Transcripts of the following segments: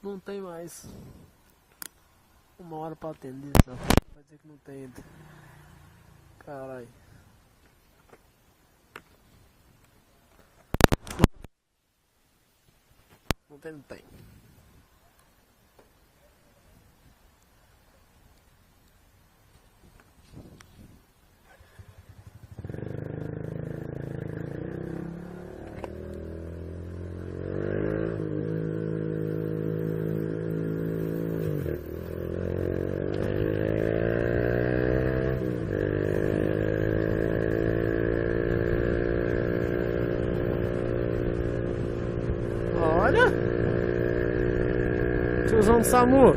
Não tem mais. Uma hora pra atender, só. Vai dizer que não tem ainda. Caralho. Não tem, não tem. Olha! Tiozão do SAMU!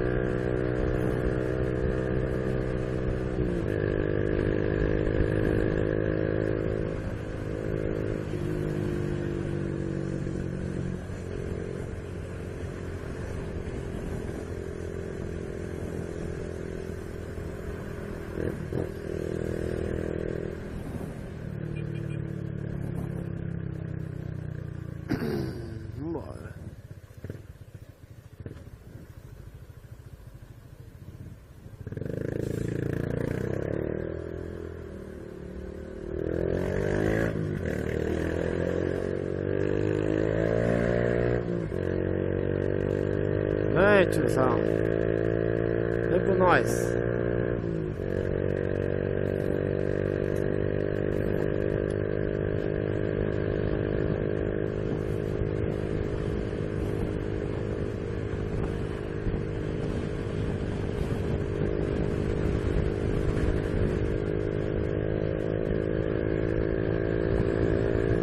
Vambora. Vem, tiozão. Vem com nós.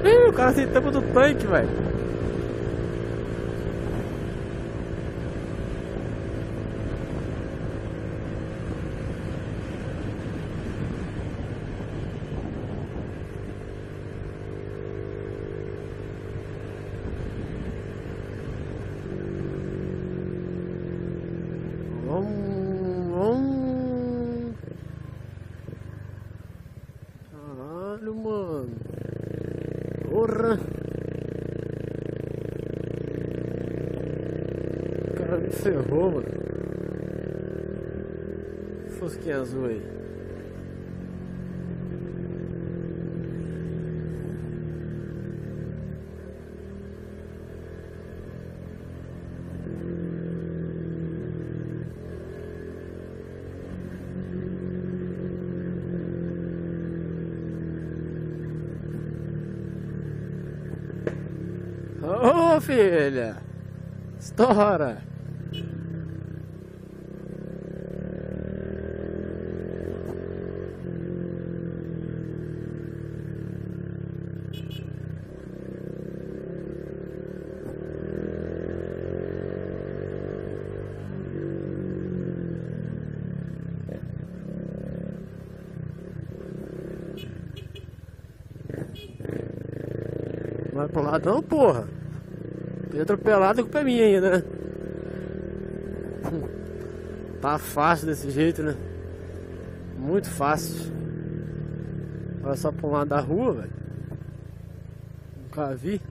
Ih, o cara tem tampa do tanque, velho. Caralho, mano. Porra. O cara me ferrou, mano. Fusquinha azul aí. Ô, filha! Estoura! Vai pro lado não, porra! Fui atropelado, a culpa é minha ainda, né? Tá fácil desse jeito, né? Muito fácil. Olha só pra um lado da rua, velho. Nunca vi.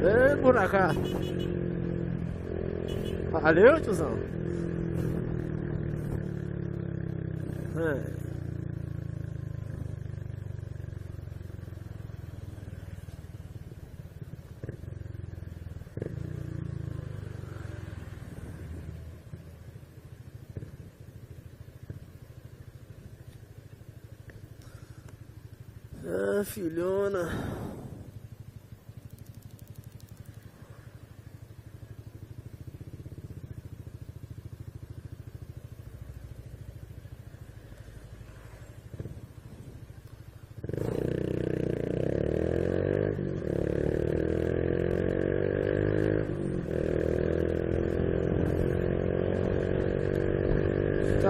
Ei, buracá. Valeu, tiozão. Ah, filhona.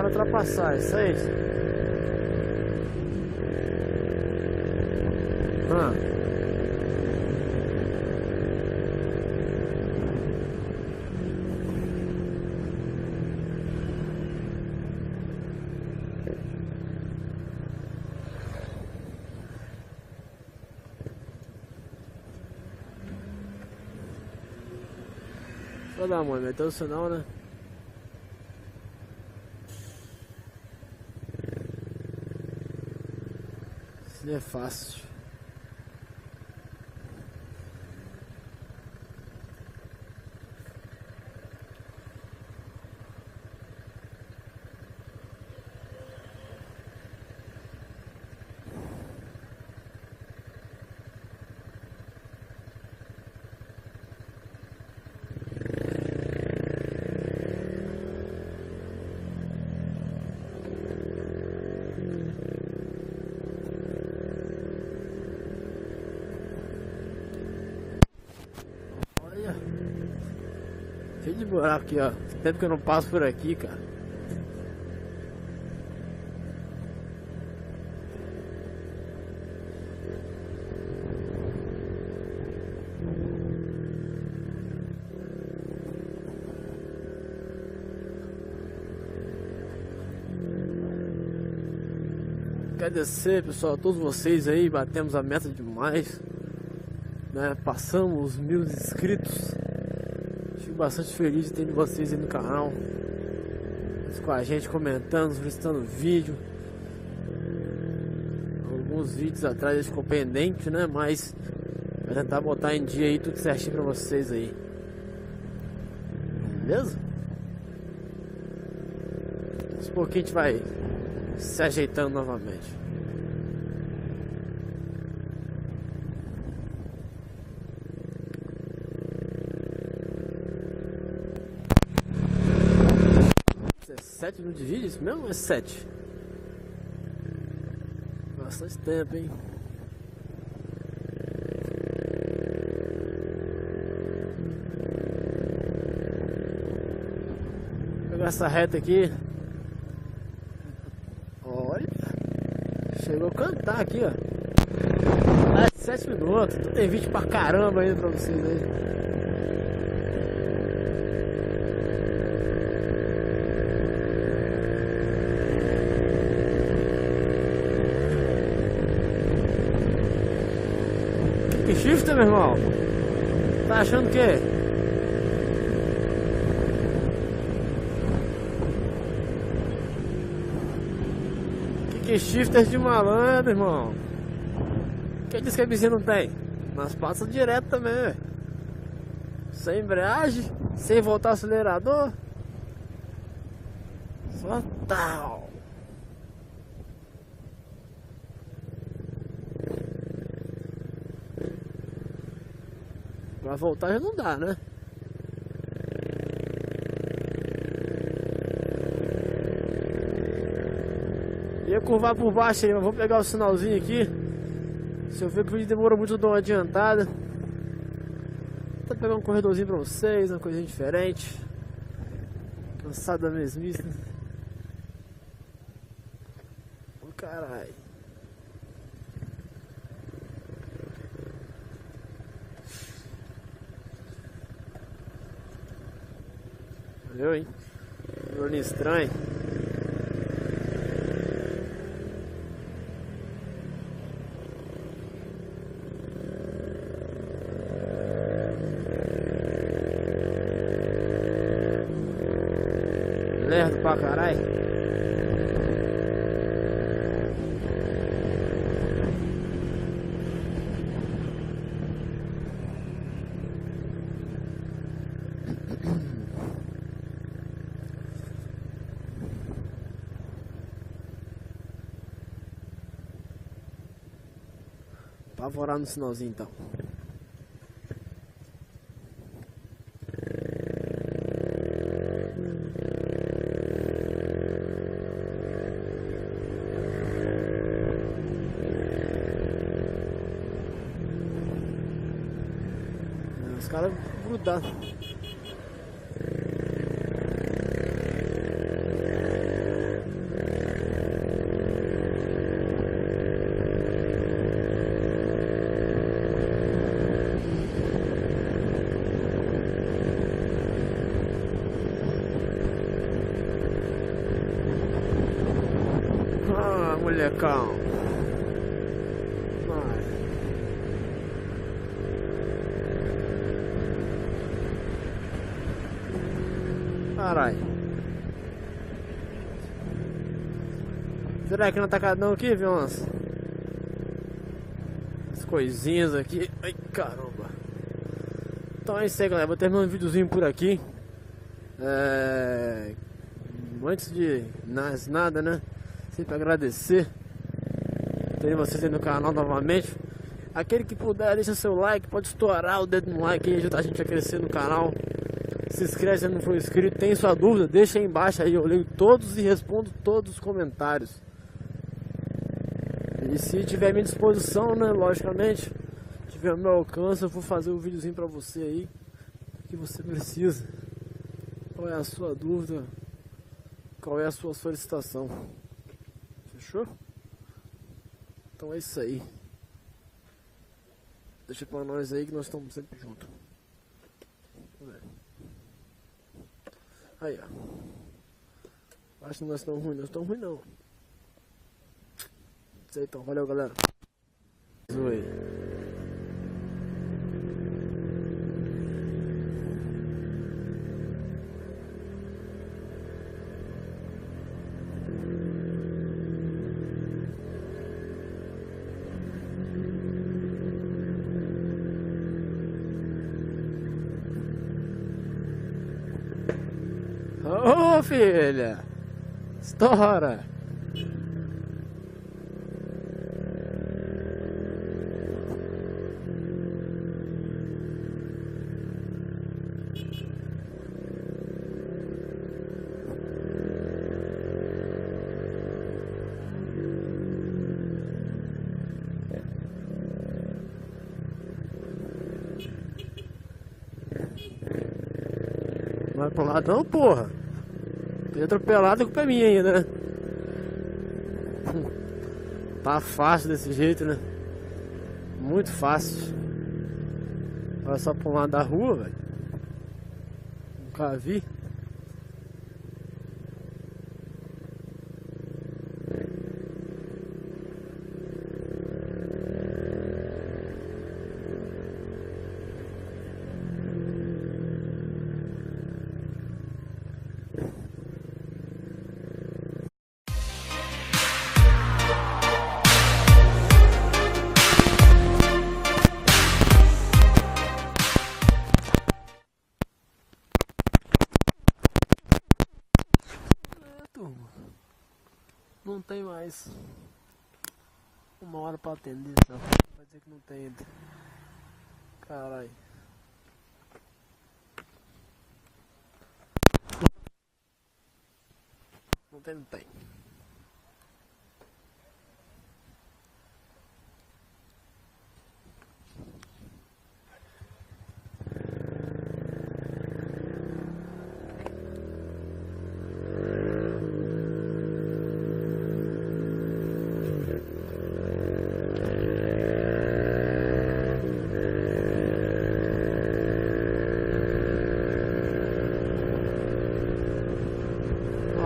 para ultrapassar, isso aí. Deixa eu dar, mãe, meteu o sinal, né? Isso não é fácil. Cheio de buraco aqui, ó. Tempo que eu não passo por aqui, cara. Agradecer, pessoal, a todos vocês aí. Batemos a meta demais, né? Passamos os 1000 inscritos. Fico bastante feliz de ter vocês aí no canal, com a gente comentando, solicitando vídeo. Alguns vídeos atrás ficou pendente, né? Mas vai tentar botar em dia aí tudo certinho pra vocês aí. Beleza? Daqui a pouquinho a gente vai se ajeitando novamente. É 7 minutos de vídeo, isso mesmo ou é 7? Bastante tempo, hein? Vou pegar essa reta aqui. Olha, chegou a cantar aqui, ó. 7 minutos, então tem vídeo pra caramba ainda pra vocês aí. Que shifter, meu irmão? Tá achando o quê? Que shifter de malandro, irmão? Quem disse que a bicicleta não tem? Nós passa direto também, véio. Sem embreagem, sem voltar o acelerador. Só tal. Pra voltar já não dá, né? Ia curvar por baixo aí, mas vou pegar o sinalzinho aqui. Se eu ver que o vídeo demora muito, eu dou uma adiantada. Vou pegar um corredorzinho pra vocês, uma coisinha diferente. Cansado da mesmice. Ô caralho. Valeu, hein? Barulho estranho. Lerdo pra caralho. Apavorar no sinalzinho então. Os caras grudaram. Vai, molecão. Vai. Caralho. Será que não tá cadão aqui, viu? As coisinhas aqui. Ai, caramba. Então é isso aí, galera. Vou terminar um videozinho por aqui. Antes de mais nada, né? Sempre agradecer ter vocês aí no canal novamente. Aquele que puder, deixa seu like. Pode estourar o dedo no like aí, ajudar a gente a crescer no canal. Se inscreve se não for inscrito. Tem sua dúvida, deixa aí embaixo aí. Eu leio todos e respondo todos os comentários. E se tiver à minha disposição, né? Logicamente, tiver ao meu alcance, eu vou fazer um videozinho pra você aí que você precisa. Qual é a sua dúvida? Qual é a sua solicitação? Fechou? Então é isso aí. Deixa pra nós aí que nós estamos sempre juntos. Aí, ó. Acho que nós estamos ruins, não estamos ruins não. Isso aí então, valeu galera. Zoei. Ô filha, estoura. Vai pro lado não, porra. Fui atropelado, a culpa é minha ainda, né? Tá fácil desse jeito, né? Muito fácil. Olha só pra um lado da rua, velho. Nunca vi. Não tem mais 1 hora pra atender, só. Vai dizer que não tem ainda. Caralho. Não tem, não tem.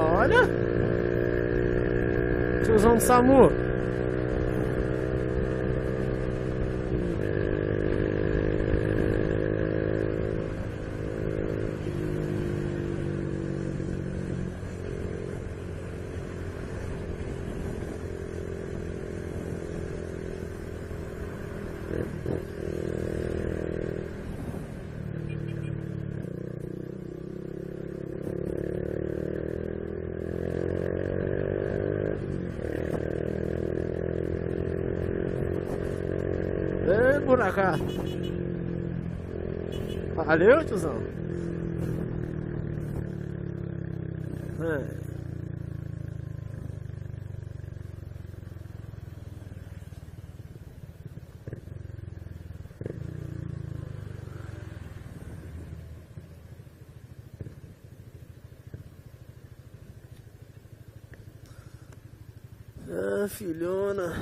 Olha! Tiozão do SAMU! Ei, buraca! Valeu, tiozão! Ah, filhona.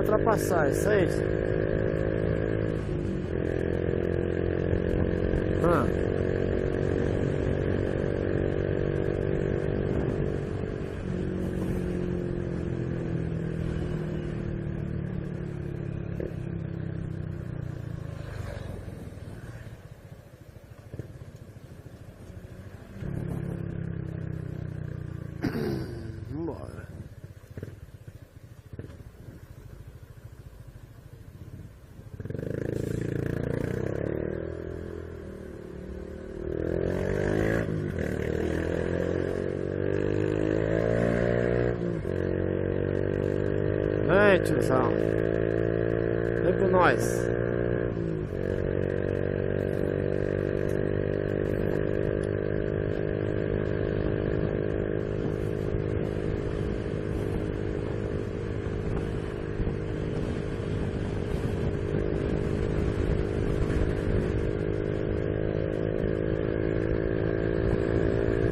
ultrapassar, isso aí. Ah. Vambora. Vem, tiozão. Vem com nós.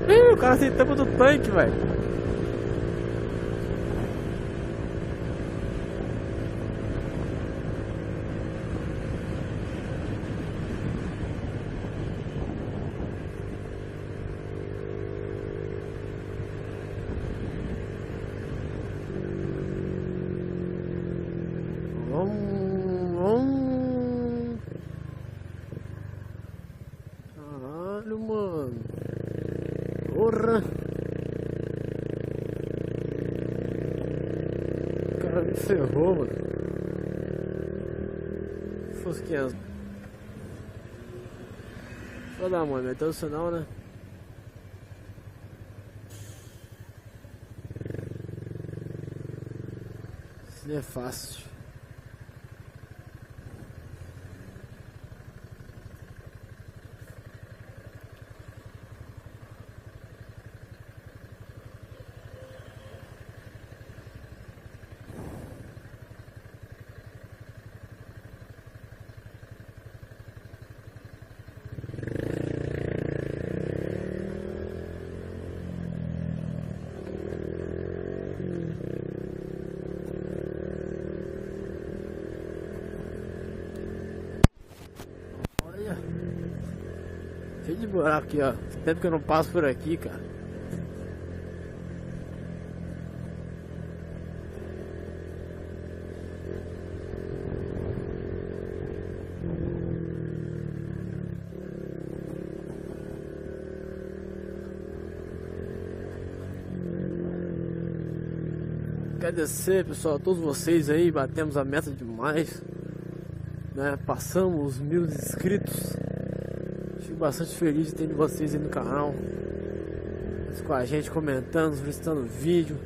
Ih, o cara tem tampa do tanque, velho. Caralho, mano. Porra. O cara me ferrou, mano. Fosquinhas. Só dá, mano. Meteu o sinal, né? Isso não é fácil. Cheio de buraco aqui, ó. Tempo que eu não passo por aqui, cara. Agradecer, pessoal, a todos vocês aí. Batemos a meta demais, né? Passamos os 1000 inscritos. Fico bastante feliz de ter vocês aí no canal, com a gente comentando, solicitando vídeo.